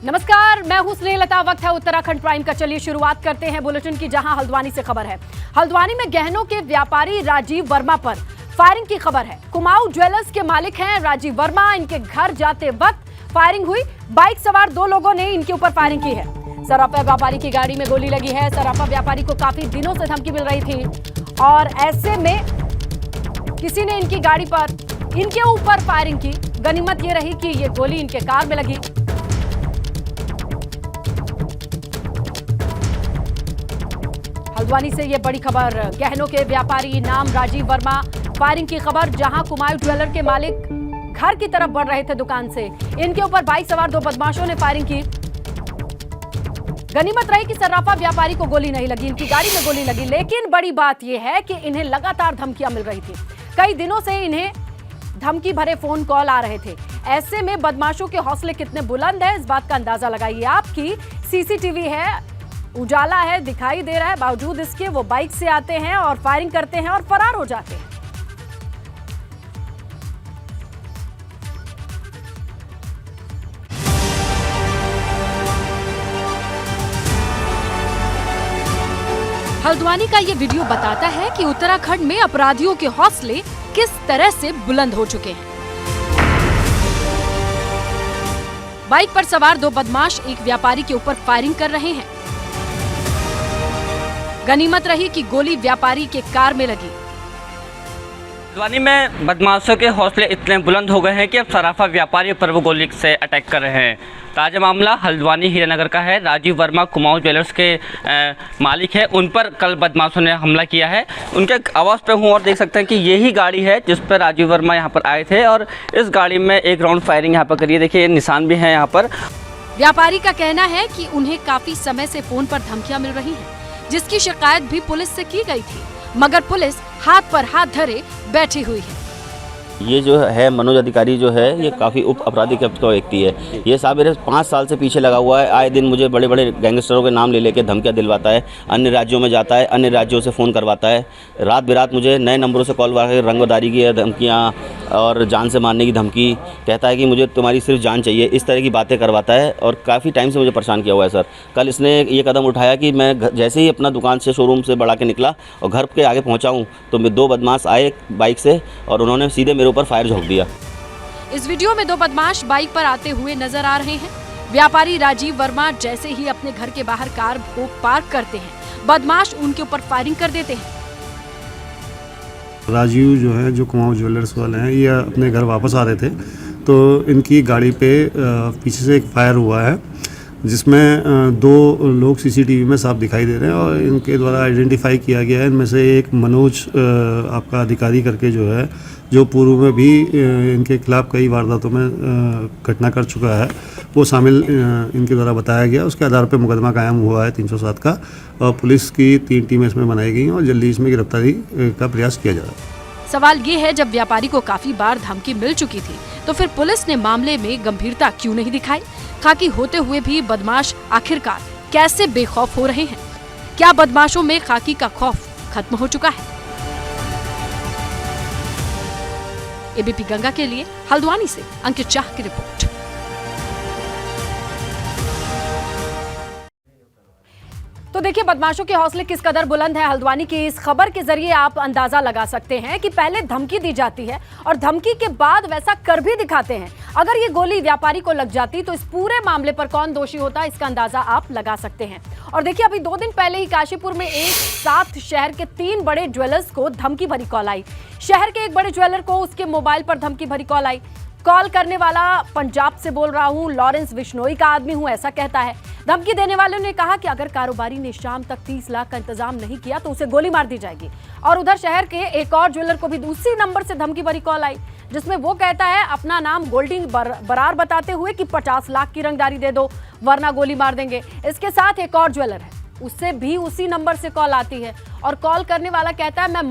नमस्कार, मैं हूं स्नेहलता। वक्त है उत्तराखंड प्राइम का। चलिए शुरुआत करते हैं बुलेटिन की, जहां हल्द्वानी से खबर है। हल्द्वानी में गहनों के व्यापारी राजीव वर्मा पर फायरिंग की खबर है। कुमाऊं ज्वेलर्स के मालिक हैं राजीव वर्मा। इनके घर जाते वक्त फायरिंग हुई। बाइक सवार 2 लोगों ने इनके ऊपर फायरिंग की है। सराफा व्यापारी की गाड़ी में गोली लगी है। सराफा व्यापारी को काफी दिनों से धमकी मिल रही थी और ऐसे में किसी ने इनकी गाड़ी पर इनके ऊपर फायरिंग की। गनीमत ये रही कि ये गोली इनके कार में लगी। हल्द्वानी से ये बड़ी खबर। गहनों के व्यापारी नाम राजीव वर्मा, फायरिंग की खबर। जहां कुमाऊं ज्वेलर के मालिक घर की तरफ बढ़ रहे थे दुकान से, इनके ऊपर बाइक सवार 2 बदमाशों ने फायरिंग की। गनीमत रही कि सर्राफा व्यापारी को गोली नहीं लगी, इनकी गाड़ी में गोली लगी। लेकिन बड़ी बात यह है कि इन्हें लगातार धमकियां मिल रही थी। कई दिनों से इन्हें धमकी भरे फोन कॉल आ रहे थे। ऐसे में बदमाशों के हौसले कितने बुलंद है, इस बात का अंदाजा लगाइए आपकी। सीसीटीवी है, उजाला है, दिखाई दे रहा है। बावजूद इसके वो बाइक से आते हैं और फायरिंग करते हैं और फरार हो जाते हैं। हल्द्वानी का ये वीडियो बताता है कि उत्तराखंड में अपराधियों के हौसले किस तरह से बुलंद हो चुके हैं। बाइक पर सवार 2 बदमाश एक व्यापारी के ऊपर फायरिंग कर रहे हैं। गनीमत रही कि गोली व्यापारी के कार में लगी। हल्द्वानी में बदमाशों के हौसले इतने बुलंद हो गए हैं कि अब सराफा व्यापारी पर वो गोली से अटैक कर रहे हैं। ताजा मामला हल्द्वानी हीरानगर का है। राजीव वर्मा कुमाऊं ज्वेलर्स के मालिक है, उन पर कल बदमाशों ने हमला किया है। उनके आवाज़ पे हूँ और देख सकते हैं कि यही गाड़ी है जिस पर राजीव वर्मा यहाँ पर आए थे और इस गाड़ी में एक राउंड फायरिंग यहाँ पर करी है। देखिए निशान भी है यहाँ पर। व्यापारी का कहना है कि उन्हें काफी समय से फोन पर धमकियां मिल रही हैं, जिसकी शिकायत भी पुलिस से की गई थी, मगर पुलिस हाथ पर हाथ धरे बैठी हुई है। ये जो है मनोज अधिकारी जो है ये काफ़ी उप अपराधी का व्यक्ति है। ये साहब मेरे 5 साल से पीछे लगा हुआ है। आए दिन मुझे बड़े बड़े गैंगस्टरों के नाम ले लेके धमकियाँ दिलवाता है। अन्य राज्यों में जाता है, अन्य राज्यों से फ़ोन करवाता है। रात बेरात मुझे नए नंबरों से कॉल करके रंगदारी की धमकियाँ और जान से मारने की धमकी, कहता है कि मुझे तुम्हारी सिर्फ जान चाहिए, इस तरह की बातें करवाता है और काफ़ी टाइम से मुझे परेशान किया हुआ है सर। कल इसने ये कदम उठाया कि मैं जैसे ही अपना दुकान से शोरूम से बढ़ा के निकला और घर के आगे पहुँचा हूँ तो 2 बदमाश आए बाइक से और उन्होंने सीधे मेरे ऊपर फायर झोंक दिया। इस वीडियो में 2 बदमाश बाइक पर आते हुए नजर आ रहे हैं। व्यापारी राजीव वर्मा जैसे ही अपने घर के बाहर कार को पार्क करते हैं, बदमाश उनके ऊपर फायरिंग कर देते हैं। राजीव जो है, जो कुमाऊं ज्वेलर्स वाले हैं, ये अपने घर वापस आ रहे थे तो इनकी गाड़ी पे पीछे से एक फायर हुआ है, जिसमें 2 लोग सीसीटीवी में साफ दिखाई दे रहे हैं और इनके द्वारा आइडेंटिफाई किया गया है। इनमें से एक मनोज आपका अधिकारी करके जो है, जो पूर्व में भी इनके खिलाफ कई वारदातों में घटना कर चुका है, वो शामिल इनके द्वारा बताया गया। उसके आधार पर मुकदमा कायम हुआ है 307 का और पुलिस की 3 टीमें इसमें बनाई गई हैं और जल्दी इसमें गिरफ्तारी का प्रयास किया जा रहा है। सवाल ये है, जब व्यापारी को काफी बार धमकी मिल चुकी थी तो फिर पुलिस ने मामले में गंभीरता क्यों नहीं दिखाई? खाकी होते हुए भी बदमाश आखिरकार कैसे बेखौफ हो रहे हैं? क्या बदमाशों में खाकी का खौफ खत्म हो चुका है? एबीपी गंगा के लिए हल्द्वानी से अंकित शाह की रिपोर्ट। तो देखिए बदमाशों के हौसले किस कदर बुलंद है। हल्द्वानी की इस खबर के जरिए आप अंदाजा लगा सकते हैं कि पहले धमकी दी जाती है और धमकी के बाद वैसा कर भी दिखाते हैं। अगर ये गोली व्यापारी को लग जाती तो इस पूरे मामले पर कौन दोषी होता, इसका अंदाजा आप लगा सकते हैं। और देखिए अभी 2 दिन पहले ही काशीपुर में एक साथ शहर के 3 बड़े ज्वेलर्स को धमकी भरी कॉल आई। शहर के एक बड़े ज्वेलर को उसके मोबाइल पर धमकी भरी कॉल आई। कॉल करने वाला पंजाब से बोल रहा हूं, लॉरेंस बिश्नोई का आदमी हूं, ऐसा कहता है। धमकी देने वालों ने कहा कि अगर कारोबारी ने शाम तक 30 लाख का इंतजाम नहीं किया तो उसे गोली मार दी जाएगी। और उधर शहर के एक और ज्वेलर को भी उसी नंबर से धमकी भरी कॉल आई, जिसमें वो कहता है अपना नाम गोल्डन बरार बताते हुए कि 50 लाख की रंगदारी दे दो वरना गोली मार देंगे। इसके साथ एक और ज्वेलर है, उससे भी उसी नंबर से कॉल आती है और कॉल करने वाला कहता है मैं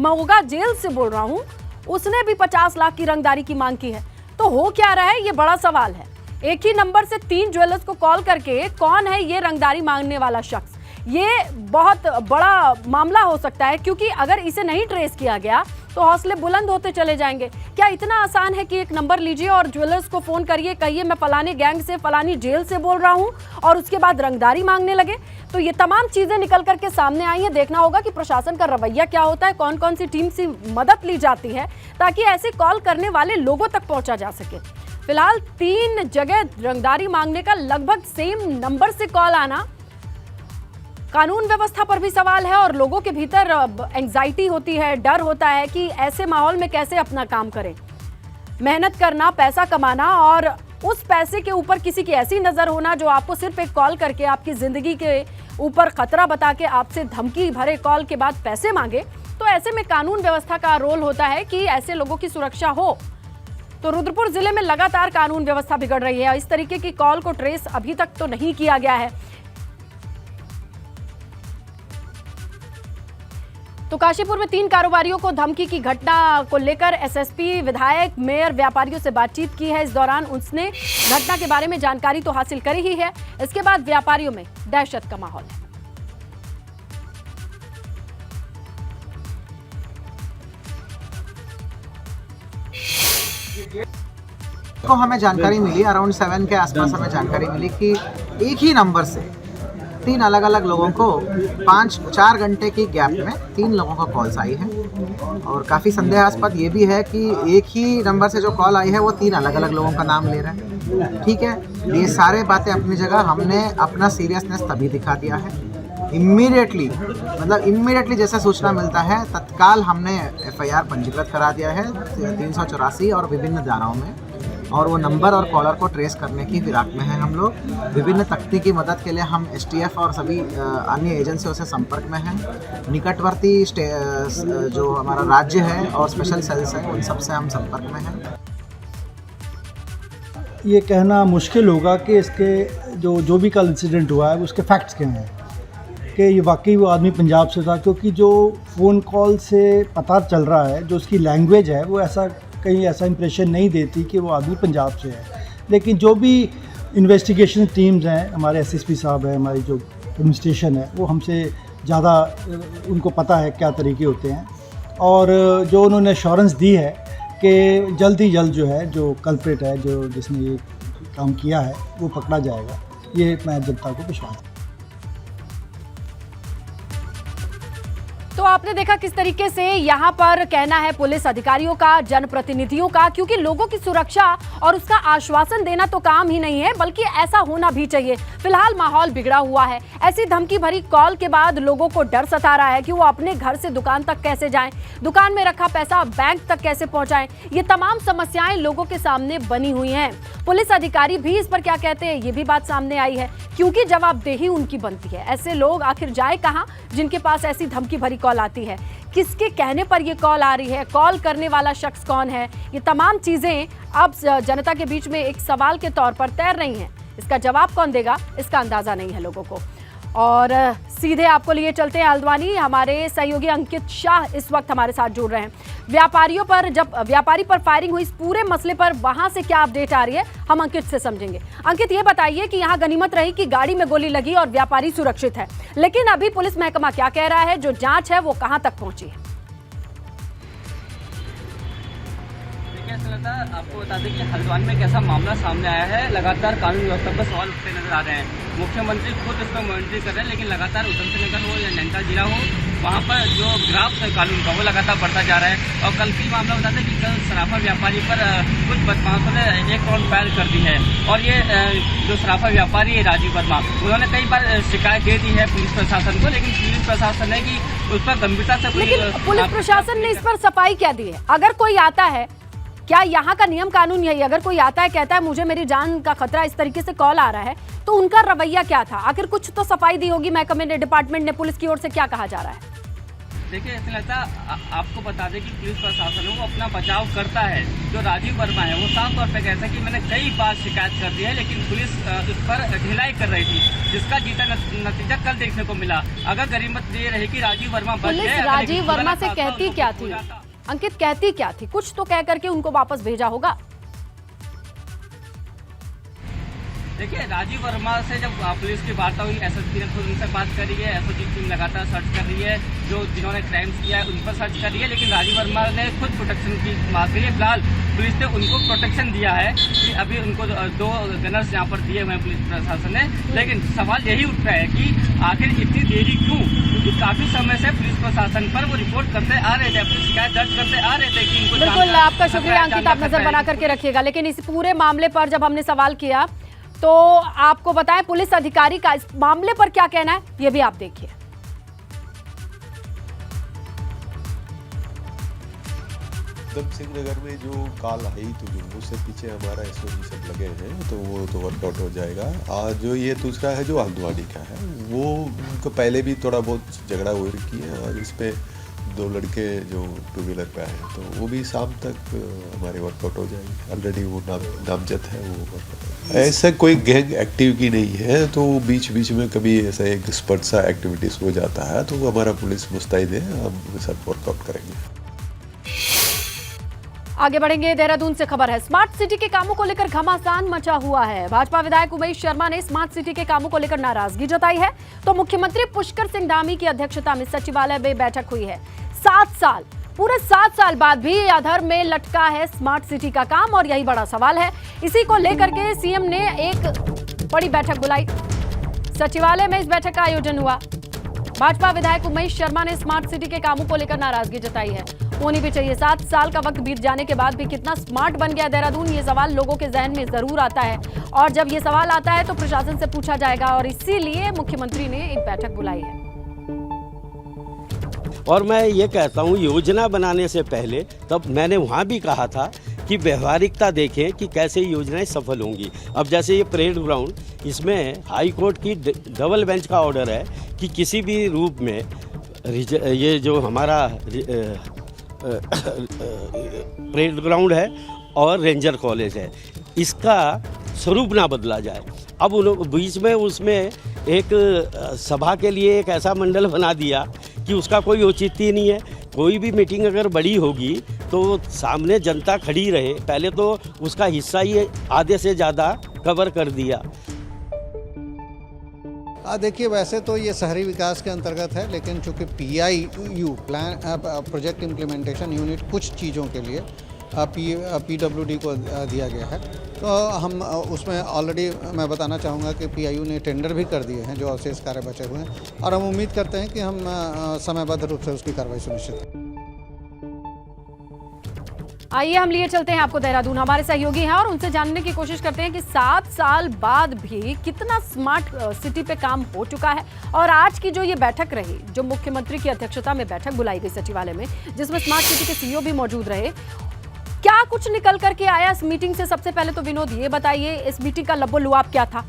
मोगा जेल से बोल रहा हूँ, उसने भी 50 लाख की रंगदारी की मांग की है। तो हो क्या रहा है, ये बड़ा सवाल है। एक ही नंबर से 3 ज्वेलर्स को कॉल करके कौन है ये रंगदारी मांगने वाला शख्स? ये बहुत बड़ा मामला हो सकता है, क्योंकि अगर इसे नहीं ट्रेस किया गया तो हौसले बुलंद होते चले जाएंगे। क्या इतना आसान है कि एक नंबर लीजिए और ज्वेलर्स को फोन करिए, कहिए मैं फलानी गैंग से, फलानी जेल से बोल रहा हूं, और उसके बाद रंगदारी मांगने लगे? तो ये तमाम चीजें निकल करके सामने आई हैं। देखना होगा कि प्रशासन का रवैया क्या होता है, कौन कौन सी टीम से मदद ली जाती है ताकि ऐसे कॉल करने वाले लोगों तक पहुंचा जा सके। फिलहाल 3 जगह रंगदारी मांगने का लगभग सेम नंबर से कॉल आना कानून व्यवस्था पर भी सवाल है, और लोगों के भीतर एंग्जाइटी होती है, डर होता है कि ऐसे माहौल में कैसे अपना काम करें। मेहनत करना, पैसा कमाना, और उस पैसे के ऊपर किसी की ऐसी नजर होना जो आपको सिर्फ एक कॉल करके आपकी जिंदगी के ऊपर खतरा बता के आपसे धमकी भरे कॉल के बाद पैसे मांगे। तो ऐसे में कानून व्यवस्था का रोल होता है कि ऐसे लोगों की सुरक्षा हो। तो रुद्रपुर जिले में लगातार कानून व्यवस्था बिगड़ रही है। इस तरीके की कॉल को ट्रेस अभी तक तो नहीं किया गया है। तो काशीपुर में 3 कारोबारियों को धमकी की घटना को लेकर एसएसपी, विधायक, मेयर, व्यापारियों से बातचीत की है। इस दौरान उसने घटना के बारे में जानकारी तो हासिल करी ही है। इसके बाद व्यापारियों में दहशत का माहौल है। को हमें जानकारी मिली, अराउंड 7 के आसपास हमें जानकारी मिली कि एक ही नंबर से 3 अलग अलग लोगों को 4 घंटे की गैप में 3 लोगों को कॉल्स आई है। और काफ़ी संदेहास्पद ये भी है कि एक ही नंबर से जो कॉल आई है वो 3 अलग अलग लोगों का नाम ले रहा है। ठीक है, ये सारे बातें अपनी जगह। हमने अपना सीरियसनेस तभी दिखा दिया है। इमीडिएटली जैसे सूचना मिलता है तत्काल हमने FIR पंजीकृत करा दिया है 384 और विभिन्न धाराओं में, और वो नंबर और कॉलर को ट्रेस करने की फिराक में है हम लोग। विभिन्न तकनीकी मदद के लिए हम STF और सभी अन्य एजेंसियों से संपर्क में हैं। निकटवर्ती जो हमारा राज्य है और स्पेशल सेल्स हैं उन सब से हम संपर्क में हैं। ये कहना मुश्किल होगा कि इसके जो भी कल इंसिडेंट हुआ है उसके फैक्ट्स क्या हैं, कि ये वाकई वो आदमी पंजाब से था, क्योंकि जो फ़ोन कॉल से पता चल रहा है, जो उसकी लैंग्वेज है, वो कहीं ऐसा इंप्रेशन नहीं देती कि वो आदमी पंजाब से है। लेकिन जो भी इन्वेस्टिगेशन टीम्स हैं, हमारे SSP साहब हैं, हमारी जो एडमिनिस्ट्रेशन है, वो हमसे ज़्यादा उनको पता है क्या तरीके होते हैं, और जो उन्होंने एश्योरेंस दी है कि जल्द ही जल्द जो है, जो कल्प्रिट है, जिसने ये काम किया है, वो पकड़ा जाएगा। ये मैं जनता को विश्वास है। तो आपने देखा किस तरीके से यहाँ पर कहना है पुलिस अधिकारियों का, जनप्रतिनिधियों का, क्योंकि लोगों की सुरक्षा और उसका आश्वासन देना तो काम ही नहीं है, बल्कि ऐसा होना भी चाहिए। फिलहाल माहौल बिगड़ा हुआ है। ऐसी धमकी भरी कॉल के बाद लोगों को डर सता रहा है कि वो अपने घर से दुकान तक कैसे जाएं, दुकान में रखा पैसा बैंक तक कैसे पहुंचाएं। ये तमाम समस्याएं लोगों के सामने बनी हुई हैं। पुलिस अधिकारी भी इस पर क्या कहते हैं, ये भी बात सामने आई है, क्योंकि जवाबदेही उनकी बनती है। ऐसे लोग आखिर जाए कहां जिनके पास ऐसी धमकी भरी कॉल आती है? किसके कहने पर ये कॉल आ रही है? कॉल करने वाला शख्स कौन है? ये तमाम चीजें अब जनता के बीच में एक सवाल के तौर पर तैर रही हैं। इसका जवाब कौन देगा, इसका अंदाजा नहीं है लोगों को। और सीधे आपको लिए चलते हैं हल्द्वानी। हमारे सहयोगी अंकित शाह इस वक्त हमारे साथ जुड़ रहे हैं। जब व्यापारी पर फायरिंग हुई, इस पूरे मसले पर वहां से क्या अपडेट आ रही है, हम अंकित से समझेंगे। अंकित, ये बताइए कि यहाँ गनीमत रही कि गाड़ी में गोली लगी और व्यापारी सुरक्षित है, लेकिन अभी पुलिस महकमा क्या कह रहा है? जो जांच है वो कहां तक पहुंची है? आपको बता दें कि हल्द्वानी में कैसा मामला सामने आया है। लगातार कानून व्यवस्था पर सवाल उठते नजर आ रहे हैं। मुख्यमंत्री खुद इस पर मॉनिटरिंग कर रहे हैं, लेकिन लगातार उधमसिंह नगर हो या नैनीताल जिला हो, वहाँ पर जो ग्राफ है कानून का वो लगातार बढ़ता जा रहा है। और कल की मामला बताते हैं कि कल सराफा व्यापारी पर कुछ बदमाशों ने 1 राउंड फायर कर दी है, और ये जो सराफा व्यापारी है राजीव वर्मा, उन्होंने कई बार शिकायत दे दी है पुलिस प्रशासन को, लेकिन पुलिस प्रशासन ने कि उस पर गंभीरता से पुलिस प्रशासन ने इस पर सफाई क्या दी है? अगर कोई आता है, क्या यहाँ का नियम कानून यही, अगर कोई आता है कहता है मुझे मेरी जान का खतरा, इस तरीके से कॉल आ रहा है, तो उनका रवैया क्या था? आखिर कुछ तो सफाई दी होगी महकमे ने, डिपार्टमेंट ने, पुलिस की ओर से क्या कहा जा रहा है? देखिए, ऐसा लगता आपको बता दें कि पुलिस प्रशासन वो अपना बचाव करता है। जो राजीव वर्मा है वो साफ तौर पे कहता है कि मैंने कई बार शिकायत कर दी है, लेकिन पुलिस उस पर ढिलाई कर रही थी, जिसका जीता नतीजा कल देखने को मिला। अगर गनीमत ये रही कि राजीव वर्मा बच गए। पुलिस राजीव वर्मा से कहती क्या थी अंकित, कहती क्या थी? कुछ तो कह करके उनको वापस भेजा होगा। देखिए, राजीव वर्मा से जब पुलिस की वार्ता हुई, एसएसपी ने खुद उनसे बात करी है, एसओजी टीम लगातार सर्च कर रही है, जो जिन्होंने क्राइम्स किया है उन पर सर्च कर रही है, लेकिन राजीव वर्मा ने खुद प्रोटेक्शन की बात करी है। फिलहाल पुलिस ने उनको प्रोटेक्शन दिया है कि अभी उनको 2 गनर्स यहाँ पर दिए हुए हैं पुलिस प्रशासन ने, लेकिन सवाल यही उठता है कि आखिर इतनी देरी क्यों, क्योंकि काफी समय से पुलिस प्रशासन पर वो रिपोर्ट करते आ रहे थे, अपनी शिकायत दर्ज करते आ रहे थे कि इनको बिल्कुल, आपका शुक्रिया अंकित, आप नजर बना करके रखिएगा। लेकिन इस पूरे मामले पर जब हमने सवाल किया तो आपको बताएं पुलिस अधिकारी का इस मामले पर क्या कहना है, ये भी आप देखिए। उधम सिंह नगर में जो काल आई तो जो उससे पीछे हमारा एसओजी सब लगे हैं, तो वो तो वर्कआउट हो जाएगा। और जो ये दूसरा है जो हल्द्वानी का है, वो उनको पहले भी थोड़ा बहुत झगड़ा हो रखी है, और इस पे 2 लड़के जो 2 व्हीलर पे आए हैं, तो वो भी शाम तक हमारे वर्कआउट हो जाएगी। ऑलरेडी वो नामजद है, वो वर्कआउट। ऐसा कोई गैंग एक्टिविटी नहीं है, तो बीच बीच में कभी ऐसा एक स्पट सा एक्टिविटीज हो जाता है, तो हमारा पुलिस मुस्तैद है, हम सब वर्कआउट करेंगे। आगे बढ़ेंगे, देहरादून से खबर है। स्मार्ट सिटी के कामों को लेकर घमासान मचा हुआ है। भाजपा विधायक उमेश शर्मा ने स्मार्ट सिटी के कामों को लेकर नाराजगी जताई है, तो मुख्यमंत्री पुष्कर सिंह धामी की अध्यक्षता में सचिवालय में बैठक हुई है। 7 साल, पूरे 7 साल बाद भी अधर में लटका है स्मार्ट सिटी का काम, और यही बड़ा सवाल है। इसी को लेकर के सीएम ने एक बड़ी बैठक बुलाई। सचिवालय में इस बैठक का आयोजन हुआ। भाजपा विधायक उमेश शर्मा ने स्मार्ट सिटी के कामों को लेकर नाराजगी जताई है। होनी भी चाहिए, 7 साल का वक्त बीत जाने के बाद भी कितना स्मार्ट बन गया देहरादून, ये सवाल लोगों के जहन में जरूर आता है, और जब ये सवाल आता है तो प्रशासन से पूछा जाएगा, और इसीलिए मुख्यमंत्री ने एक बैठक बुलाई है। और मैं ये कहता हूँ, योजना बनाने से पहले तब मैंने वहाँ भी कहा था कि व्यवहारिकता देखें कि कैसे योजनाएं सफल होंगी। अब जैसे ये परेड ग्राउंड, इसमें हाई कोर्ट की डबल बेंच का ऑर्डर है कि किसी भी रूप में ये जो हमारा परेड ग्राउंड है और रेंजर कॉलेज है, इसका स्वरूप ना बदला जाए। अब उन बीच में उसमें एक सभा के लिए एक ऐसा मंडल बना दिया कि उसका कोई औचित्य नहीं है। कोई भी मीटिंग अगर बड़ी होगी तो सामने जनता खड़ी रहे, पहले तो उसका हिस्सा ही आधे से ज़्यादा कवर कर दिया। देखिए, वैसे तो ये शहरी विकास के अंतर्गत है, लेकिन चूँकि PIU प्रोजेक्ट इम्प्लीमेंटेशन यूनिट कुछ चीज़ों के लिए PWD को दिया गया है, तो हम उसमें ऑलरेडी मैं बताना चाहूँगा कि PIU ने टेंडर भी कर दिए हैं, जो अवशेष कार्य बचे हुए हैं, और हम उम्मीद करते हैं कि हम समयबद्ध रूप से उसकी कार्रवाई सुनिश्चित करें। आइए हम लिए चलते हैं आपको देहरादून, हमारे सहयोगी हैं और उनसे जानने की कोशिश करते हैं कि 7 साल बाद भी कितना स्मार्ट सिटी पे काम हो चुका है। और आज की जो ये बैठक रही, जो मुख्यमंत्री की अध्यक्षता में बैठक बुलाई गई सचिवालय में, जिसमें स्मार्ट सिटी के CEO भी मौजूद रहे, क्या कुछ निकल करके आया इस मीटिंग से? सबसे पहले तो विनोद ये बताइए, इस मीटिंग का लबो-लुआब क्या था?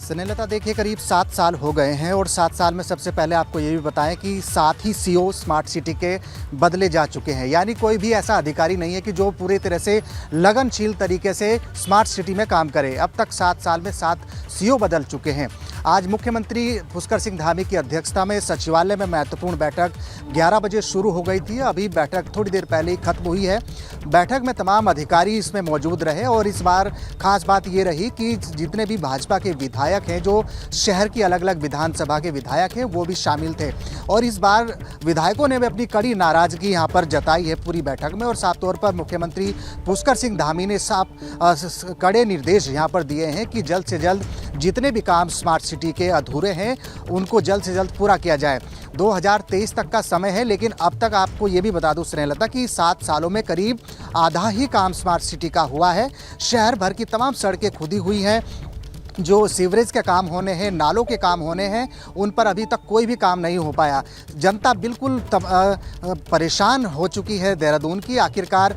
स्नेहलता, देखिए करीब 7 साल हो गए हैं, और 7 साल में सबसे पहले आपको ये भी बताएं कि 7 ही CEO स्मार्ट सिटी के बदले जा चुके हैं। यानी कोई भी ऐसा अधिकारी नहीं है कि जो पूरी तरह से लगनशील तरीके से स्मार्ट सिटी में काम करे। अब तक 7 साल में 7 CEO बदल चुके हैं। आज मुख्यमंत्री पुष्कर सिंह धामी की अध्यक्षता में सचिवालय में महत्वपूर्ण बैठक 11 बजे शुरू हो गई थी। अभी बैठक थोड़ी देर पहले ही खत्म हुई है। बैठक में तमाम अधिकारी इसमें मौजूद रहे, और इस बार खास बात ये रही कि जितने भी भाजपा के विधायक हैं, जो शहर की अलग अलग विधानसभा के विधायक हैं, वो भी शामिल थे। और इस बार विधायकों ने भी अपनी कड़ी नाराजगी यहाँ पर जताई है पूरी बैठक में, और साफ तौर पर मुख्यमंत्री पुष्कर सिंह धामी ने साफ कड़े निर्देश यहाँ पर दिए हैं कि जल्द से जल्द जितने भी काम स्मार्ट सिटी के अधूरे हैं उनको जल्द से जल्द पूरा किया जाए। 2023 तक का समय है, लेकिन अब तक आपको ये भी बता दूं स्नेहलता कि 7 सालों में करीब आधा ही काम स्मार्ट सिटी का हुआ है। शहर भर की तमाम सड़कें खुदी हुई हैं, जो सीवरेज के काम होने हैं, नालों के काम होने हैं, उन पर अभी तक कोई भी काम नहीं हो पाया। जनता बिल्कुल परेशान हो चुकी है देहरादून की। आखिरकार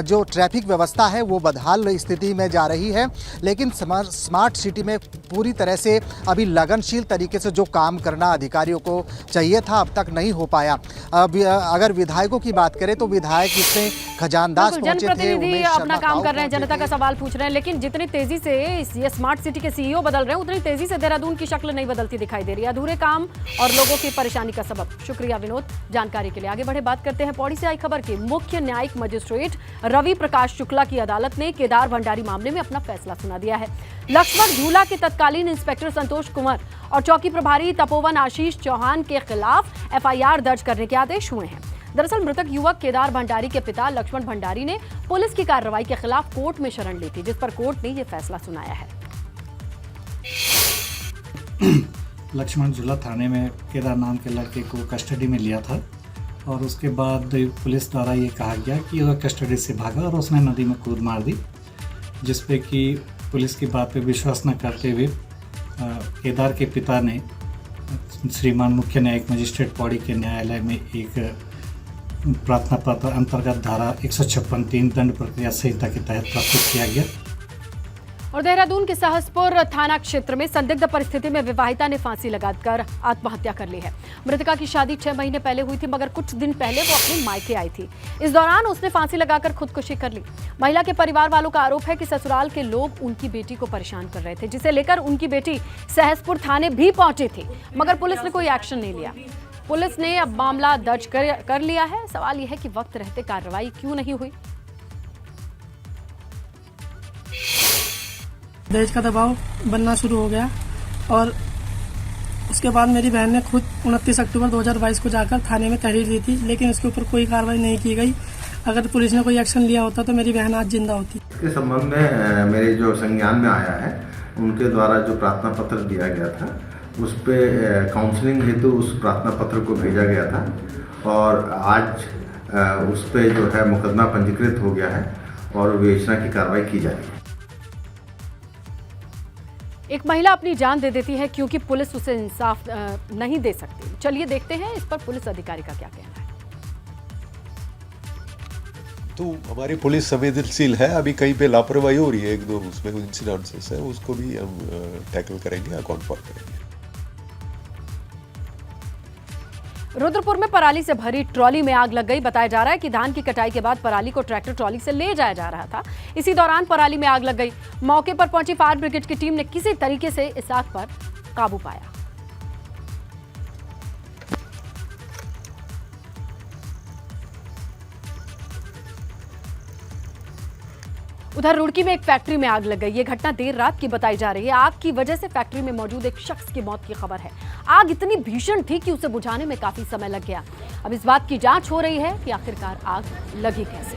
जो ट्रैफिक व्यवस्था है वो बदहाल स्थिति में जा रही है, लेकिन स्मार्ट सिटी में पूरी तरह से अभी लगनशील तरीके से जो काम करना अधिकारियों को चाहिए था, अब तक नहीं हो पाया। अगर विधायकों की बात करें तो विधायक इसमें खजानदास पहुंचे थे, जनप्रतिनिधि अपना काम कर रहे हैं, जनता का सवाल पूछ रहे हैं, लेकिन जितनी तेजी से ये स्मार्ट स्मार्ट सिटी के सीईओ बदल रहे हैं उतनी तेजी से देहरादून की शक्ल नहीं बदलती दिखाई दे रही है। अधूरे काम और लोगों की परेशानी का सबब। शुक्रिया विनोद जानकारी के लिए। आगे बढ़े बात करते हैं पौड़ी से आई खबर की। मुख्य न्यायिक मजिस्ट्रेट रवि प्रकाश शुक्ला की अदालत ने केदार भंडारी मामले में अपना फैसला सुना दिया है। लक्ष्मण झूला के तत्कालीन इंस्पेक्टर संतोष कुमार और चौकी प्रभारी तपोवन आशीष चौहान के खिलाफ एफआईआर दर्ज करने के आदेश हुए हैं। दरअसल मृतक युवक केदार भंडारी के पिता लक्ष्मण भंडारी ने पुलिस की कार्रवाई के खिलाफ कोर्ट में शरण ली थी, जिस पर कोर्ट ने यह फैसला सुनाया है। लक्ष्मण झूला थाने में केदार नाम के लड़के को कस्टडी में लिया था और उसके बाद पुलिस द्वारा ये कहा गया कि वह कस्टडी से भागा और उसने नदी में कूद मार दी, जिस पे कि पुलिस की बात पे विश्वास न करते हुए केदार के पिता ने श्रीमान मुख्य न्यायिक मजिस्ट्रेट पौड़ी के न्यायालय में एक प्रार्थना पत्र अंतर्गत धारा 156(3) दंड प्रक्रिया संहिता के तहत प्रस्तुत किया गया। और देहरादून के सहसपुर थाना क्षेत्र में संदिग्ध परिस्थिति में विवाहिता ने फांसी लगाकर आत्महत्या कर ली है। मृतका की शादी 6 महीने पहले हुई थी, मगर कुछ दिन पहले वो अपने मायके आई थी। इस दौरान उसने फांसी लगाकर खुदकुशी कर ली। महिला के परिवार वालों का आरोप है कि ससुराल के लोग उनकी बेटी को परेशान कर रहे थे, जिसे लेकर उनकी बेटी सहसपुर थाने भी पहुंची थी, मगर पुलिस ने कोई एक्शन नहीं लिया। पुलिस ने अब मामला दर्ज कर लिया है। सवाल यह है कि वक्त रहते कार्रवाई क्यों नहीं हुई। दहेज का दबाव बनना शुरू हो गया और उसके बाद मेरी बहन ने खुद 29 अक्टूबर 2022 को जाकर थाने में तहरीर दी थी, लेकिन उसके ऊपर कोई कार्रवाई नहीं की गई। अगर पुलिस ने कोई एक्शन लिया होता तो मेरी बहन आज जिंदा होती। इसके संबंध में मेरे जो संज्ञान में आया है, उनके द्वारा जो प्रार्थना पत्र दिया गया था उस पर काउंसलिंग हेतु उस प्रार्थना पत्र को भेजा गया था और आज उस पर जो है मुकदमा पंजीकृत हो गया है और विवेचना की कार्रवाई की जा रही है। एक महिला अपनी जान दे देती है क्योंकि पुलिस उसे इंसाफ नहीं दे सकती। चलिए देखते हैं इस पर पुलिस अधिकारी का क्या कहना है। तो हमारी पुलिस संवेदनशील है, अभी कहीं पे लापरवाही हो रही है, 1-2 उसमें कुछ इंसिडेंट्स है, उसको भी हम टैकल करेंगे, अकाउंट फॉर करेंगे। रुद्रपुर में पराली से भरी ट्रॉली में आग लग गई। बताया जा रहा है कि धान की कटाई के बाद पराली को ट्रैक्टर ट्रॉली से ले जाया जा रहा था। इसी दौरान पराली में आग लग गई। मौके पर पहुंची फायर ब्रिगेड की टीम ने किसी तरीके से इस आग पर काबू पाया। उधर रुड़की में एक फैक्ट्री में आग लग गई। ये घटना देर रात की बताई जा रही है। आग की वजह से फैक्ट्री में मौजूद एक शख्स की मौत की खबर है। आग इतनी भीषण थी कि उसे बुझाने में काफी समय लग गया। अब इस बात की जांच हो रही है कि आखिरकार आग लगी कैसे।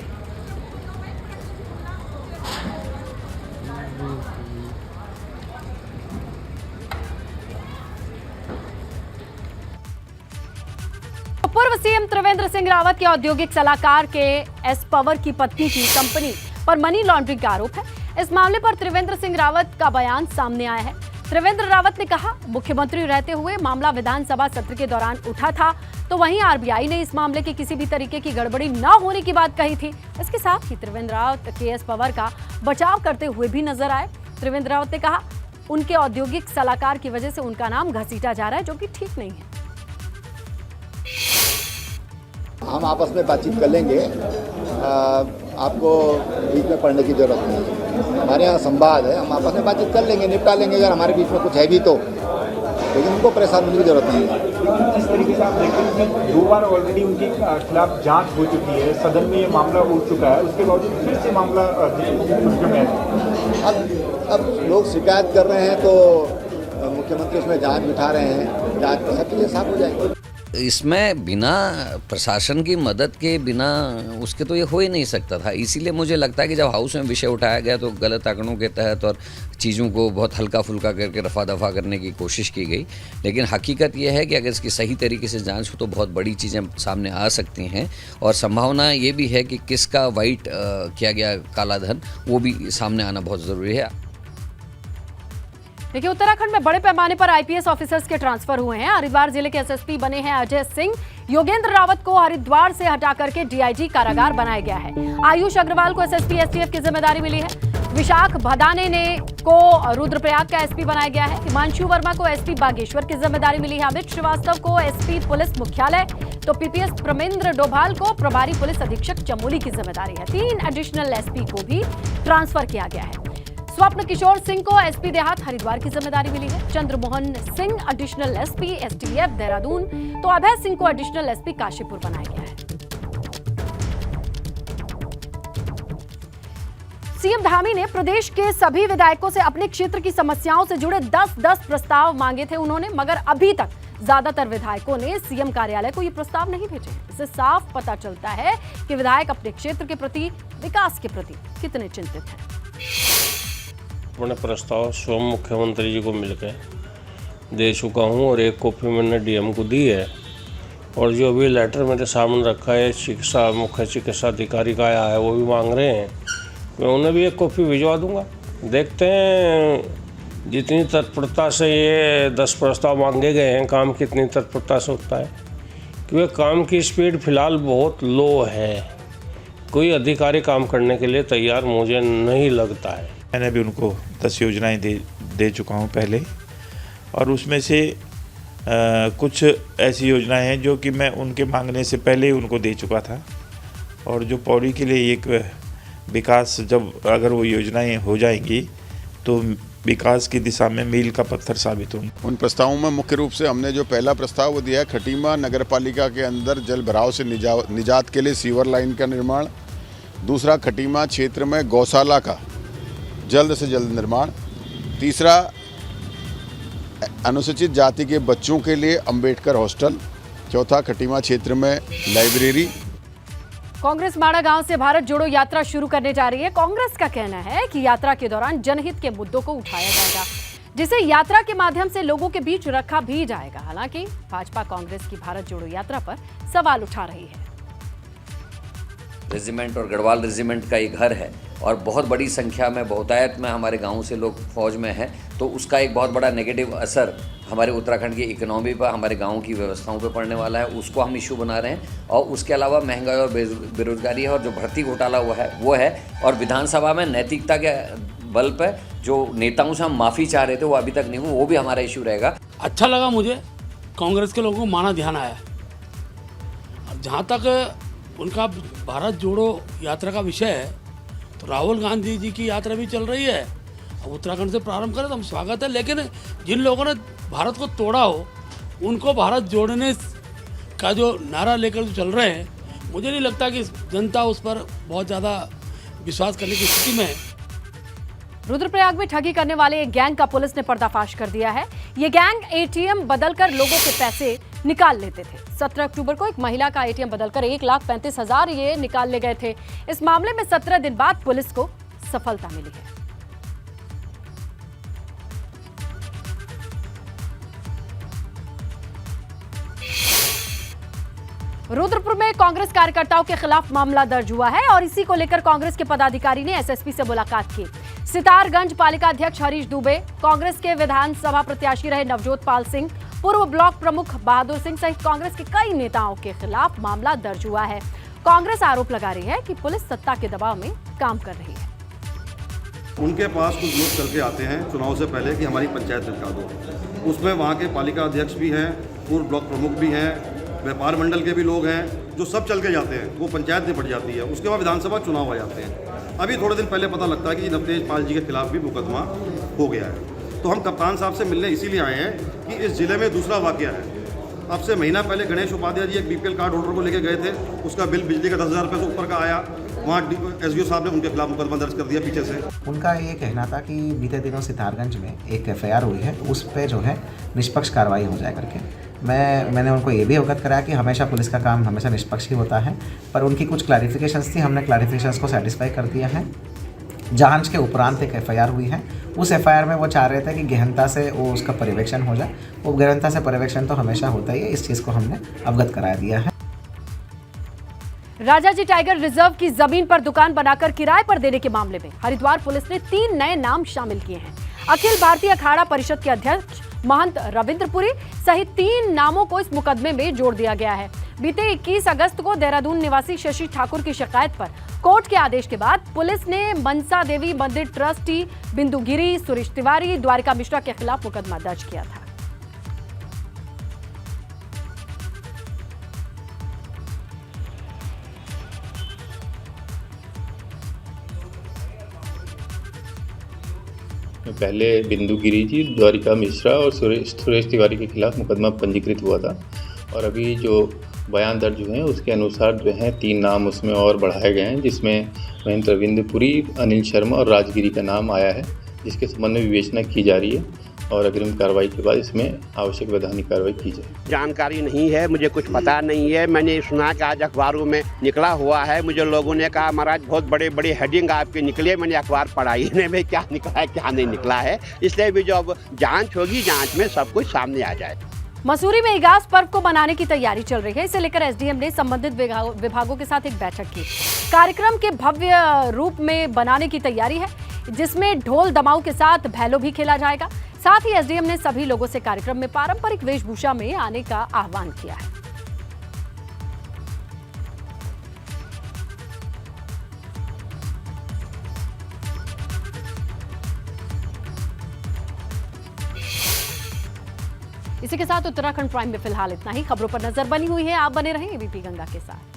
पूर्व सीएम त्रिवेंद्र सिंह रावत के औद्योगिक सलाहकार के एस पवर की पत्नी की कंपनी पर मनी लॉन्ड्रिंग का आरोप है। इस मामले पर त्रिवेंद्र सिंह रावत का बयान सामने आया है। त्रिवेंद्र रावत ने कहा, मुख्यमंत्री रहते हुए मामला विधानसभा सत्र के दौरान उठा था, तो वहीं आरबीआई ने इस मामले की किसी भी तरीके की गड़बड़ी न होने की बात कही थी। इसके साथ ही त्रिवेंद्र रावत के एस पवर का बचाव करते हुए भी नजर आए। त्रिवेंद्र रावत ने कहा, उनके औद्योगिक सलाहकार की वजह से उनका नाम घसीटा जा रहा है, जो कि ठीक नहीं है। हम आपस में बातचीत कर लेंगे, आपको बीच में पढ़ने की जरूरत नहीं है। हमारे यहाँ संवाद है, हम आपस में बातचीत कर लेंगे, निपटा लेंगे। अगर हमारे बीच में कुछ है भी तो, लेकिन उनको परेशान होने की जरूरत नहीं है। जिस तरीके से आप देखें कि 2 बार ऑलरेडी उनके खिलाफ जांच हो चुकी है, सदन में ये मामला उठ चुका है, उसके बावजूद फिर से मामला में है। अब लोग शिकायत कर रहे हैं तो मुख्यमंत्री उसमें जांच बिठा रहे हैं, जांच में सब चीज़ें साफ हो जाएंगी। इसमें बिना प्रशासन की मदद के, बिना उसके तो ये हो ही नहीं सकता था। इसीलिए मुझे लगता है कि जब हाउस में विषय उठाया गया तो गलत आंकड़ों के तहत और चीज़ों को बहुत हल्का फुल्का करके रफा दफा करने की कोशिश की गई। लेकिन हकीकत यह है कि अगर इसकी सही तरीके से जांच हो तो बहुत बड़ी चीज़ें सामने आ सकती हैं और संभावना ये भी है कि किसका वाइट किया गया काला धन, वो भी सामने आना बहुत ज़रूरी है। देखिए, उत्तराखंड में बड़े पैमाने पर आईपीएस ऑफिसर्स के ट्रांसफर हुए हैं। हरिद्वार जिले के एसएसपी बने हैं अजय सिंह। योगेंद्र रावत को हरिद्वार से हटा करके डीआईजी कारागार बनाया गया है। आयुष अग्रवाल को एसएसपी एसटीएफ की जिम्मेदारी मिली है। विशाख भदाने को रुद्रप्रयाग का एसपी बनाया गया है। हिमांशु वर्मा को एसपी बागेश्वर की जिम्मेदारी मिली है। अमित श्रीवास्तव को एसपी पुलिस मुख्यालय, तो पीपीएस प्रमेंद्र डोभाल को प्रभारी पुलिस अधीक्षक चमोली की जिम्मेदारी है। 3 एडिशनल एसपी को भी ट्रांसफर किया गया है। स्वप्न किशोर सिंह को एसपी देहात हरिद्वार की जिम्मेदारी मिली है। Chandramohan Singh additional SP STF Dehradun, तो अभय सिंह को एडिशनल एसपी काशीपुर बनाया गया है। सीएम धामी ने प्रदेश के सभी विधायकों से अपने क्षेत्र की समस्याओं से जुड़े 10-10 प्रस्ताव मांगे थे उन्होंने, मगर अभी तक ज्यादातर विधायकों ने सीएम कार्यालय को ये प्रस्ताव नहीं भेजे। इससे साफ पता चलता है कि विधायक अपने क्षेत्र के प्रति, विकास के प्रति कितने चिंतित हैं। अपने प्रस्ताव स्वयं मुख्यमंत्री जी को मिलकर दे चुका हूं और एक कॉपी मैंने डीएम को दी है, और जो अभी लेटर मेरे सामने रखा है मुख्य चिकित्सा अधिकारी का आया है, वो भी मांग रहे हैं, मैं उन्हें भी एक कॉपी भिजवा दूंगा। देखते हैं जितनी तत्परता से ये 10 प्रस्ताव मांगे गए हैं, काम कितनी तत्परता से होता है, क्योंकि काम की स्पीड फिलहाल बहुत लो है। कोई अधिकारी काम करने के लिए तैयार मुझे नहीं लगता है। मैंने भी उनको 10 योजनाएं दे चुका हूं पहले, और उसमें से कुछ ऐसी योजनाएं हैं जो कि मैं उनके मांगने से पहले ही उनको दे चुका था, और जो पौड़ी के लिए एक विकास, जब अगर वो योजनाएं हो जाएंगी तो विकास की दिशा में मील का पत्थर साबित होंगे। उन प्रस्तावों में मुख्य रूप से हमने जो पहला प्रस्ताव वो दिया है, खटीमा नगर पालिका के अंदर जल भराव से निजात के लिए सीवर लाइन का निर्माण। दूसरा, खटीमा क्षेत्र में गौशाला का जल्द से जल्द निर्माण। तीसरा, अनुसूचित जाति के बच्चों के लिए अंबेडकर हॉस्टल। चौथा, खटीमा क्षेत्र में लाइब्रेरी। कांग्रेस माड़ा गांव से भारत जोड़ो यात्रा शुरू करने जा रही है। कांग्रेस का कहना है कि यात्रा के दौरान जनहित के मुद्दों को उठाया जाएगा, जिसे यात्रा के माध्यम से लोगों के बीच रखा भी जाएगा। हालांकि भाजपा कांग्रेस की भारत जोड़ो यात्रा पर सवाल उठा रही है। रेजिमेंट और गढ़वाल रेजिमेंट का ये घर है, और बहुत बड़ी संख्या में, बहुतायत में हमारे गांव से लोग फौज में हैं, तो उसका एक बहुत बड़ा नेगेटिव असर हमारे उत्तराखंड की इकोनॉमी पर, हमारे गांव की व्यवस्थाओं पर पड़ने वाला है। उसको हम इशू बना रहे हैं। और उसके अलावा महंगाई और बेरोजगारी है, और जो भर्ती घोटाला हुआ है वो है, और विधानसभा में नैतिकता के बल पर जो नेताओं से हम माफ़ी चाह रहे थे वो अभी तक नहीं हुआ, वो भी हमारा इशू रहेगा। अच्छा लगा मुझे, कांग्रेस के लोगों को माना ध्यान आया। और जहाँ तक उनका भारत जोड़ो यात्रा का विषय है, तो राहुल गांधी जी की यात्रा भी चल रही है। अब उत्तराखंड से प्रारंभ करें तो हम स्वागत है, लेकिन जिन लोगों ने भारत को तोड़ा हो, उनको भारत जोड़ने का जो नारा लेकर जो चल रहे हैं, मुझे नहीं लगता कि जनता उस पर बहुत ज़्यादा विश्वास करने की स्थिति में है। रुद्रप्रयाग में ठगी करने वाले एक गैंग का पुलिस ने पर्दाफाश कर दिया है। ये गैंग एटीएम बदलकर लोगों के पैसे निकाल लेते थे। 17 अक्टूबर को एक महिला का एटीएम बदलकर 1,35,000 ये निकाल ले गए थे। इस मामले में 17 दिन बाद पुलिस को सफलता मिली है। रुद्रपुर में कांग्रेस कार्यकर्ताओं के खिलाफ मामला दर्ज हुआ है, और इसी को लेकर कांग्रेस के पदाधिकारी ने एसएसपी से मुलाकात की। सितारगंज पालिका अध्यक्ष हरीश दुबे, कांग्रेस के विधानसभा प्रत्याशी रहे नवजोत पाल सिंह, पूर्व ब्लॉक प्रमुख बहादुर सिंह सहित कांग्रेस के कई नेताओं के खिलाफ मामला दर्ज हुआ है। कांग्रेस आरोप लगा रही है कि पुलिस सत्ता के दबाव में काम कर रही है। उनके पास कुछ लोग चल के आते हैं चुनाव से पहले कि हमारी पंचायत निपटा दो। उसमें वहाँ के पालिका अध्यक्ष भी हैं, पूर्व ब्लॉक प्रमुख भी हैं, व्यापार मंडल के भी लोग हैं, जो सब चल के जाते हैं। वो पंचायत निपट जाती है, उसके बाद विधानसभा चुनाव आ जाते हैं। अभी थोड़े दिन पहले पता लगता है कि नवतेज पाल जी के खिलाफ भी मुकदमा हो गया है। तो हम कप्तान साहब से मिलने इसीलिए आए हैं कि इस जिले में दूसरा वाकया है। अब से महीना पहले गणेश उपाध्याय जी एक बीपीएल कार्ड होल्डर को लेके गए थे, उसका बिल बिजली का 10,000 रुपये से ऊपर का आया। वहाँ एसडीओ साहब ने उनके खिलाफ मुकदमा दर्ज कर दिया पीछे से। उनका ये कहना था कि बीते दिनों सितारगंज में एक एफआईआर हुई है, उस पर जो है निष्पक्ष कार्रवाई हो जाए करके। मैंने उनको ये भी अवगत कराया कि हमेशा पुलिस का काम हमेशा निष्पक्ष ही होता है, पर उनकी कुछ क्लैरिफिकेशंस थी, हमने क्लैरिफिकेशंस को सेटिस्फाई कर दिया है। जांच के उपरांत एक एफआईआर हुई है, उस एफआईआर में वो चाह रहे थे कि गहनता से वो उसका पर्यवेक्षण हो जाए। वो गहनता से पर्यवेक्षण तो हमेशा होता ही है, इस चीज़ को हमने अवगत करा दिया है। राजाजी टाइगर रिजर्व की जमीन पर दुकान बनाकर किराए पर देने के मामले में हरिद्वार पुलिस ने 3 नए नाम शामिल किए हैं। अखिल भारतीय अखाड़ा परिषद के अध्यक्ष महंत रविंद्रपुरी सहित 3 नामों को इस मुकदमे में जोड़ दिया गया है। बीते 21 अगस्त को देहरादून निवासी शशि ठाकुर की शिकायत पर कोर्ट के आदेश के बाद पुलिस ने मनसा देवी मंदिर ट्रस्टी बिंदु गिरी, सुरेश तिवारी, द्वारिका मिश्रा के खिलाफ मुकदमा दर्ज किया था। पहले बिंदु गिरी जी, द्वारिका मिश्रा और सुरेश तिवारी के खिलाफ मुकदमा पंजीकृत हुआ था और अभी जो बयान दर्ज हुए हैं उसके अनुसार जो हैं 3 नाम उसमें और बढ़ाए गए हैं, जिसमें महेंद्र रविंद्रपुरी, अनिल शर्मा और राजगिरी का नाम आया है, जिसके संबंध में विवेचना की जा रही है और अग्रिम कार्रवाई के बाद इसमें आवश्यक वैधानिक कार्रवाई की जाए। जानकारी नहीं है, मुझे कुछ पता नहीं है। मैंने सुना कि आज अखबारों में निकला हुआ है। मुझे लोगों ने कहा महाराज बहुत बड़े बड़े हेडिंग आपके निकले। मैंने अखबार पढ़ाई नहीं, में क्या निकला है क्या नहीं निकला है। इसलिए भी जो अब जांच होगी, जांच में सब कुछ सामने आ जाए। मसूरी में इगास पर्व को मनाने की तैयारी चल रही है। इसे लेकर एसडीएम ने संबंधित विभागों के साथ एक बैठक की। कार्यक्रम के भव्य रूप में बनाने की तैयारी है, जिसमें ढोल दमाऊ के साथ भैलो भी खेला जाएगा। साथ ही एसडीएम ने सभी लोगों से कार्यक्रम में पारंपरिक वेशभूषा में आने का आह्वान किया है। इसी के साथ उत्तराखंड प्राइम में फिलहाल इतना ही। खबरों पर नजर बनी हुई है, आप बने रहें एबीपी गंगा के साथ।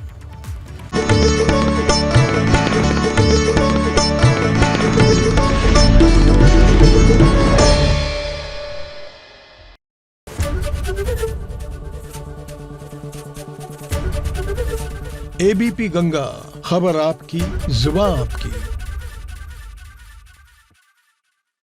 एबीपी गंगा, खबर आपकी, जुबान आपकी।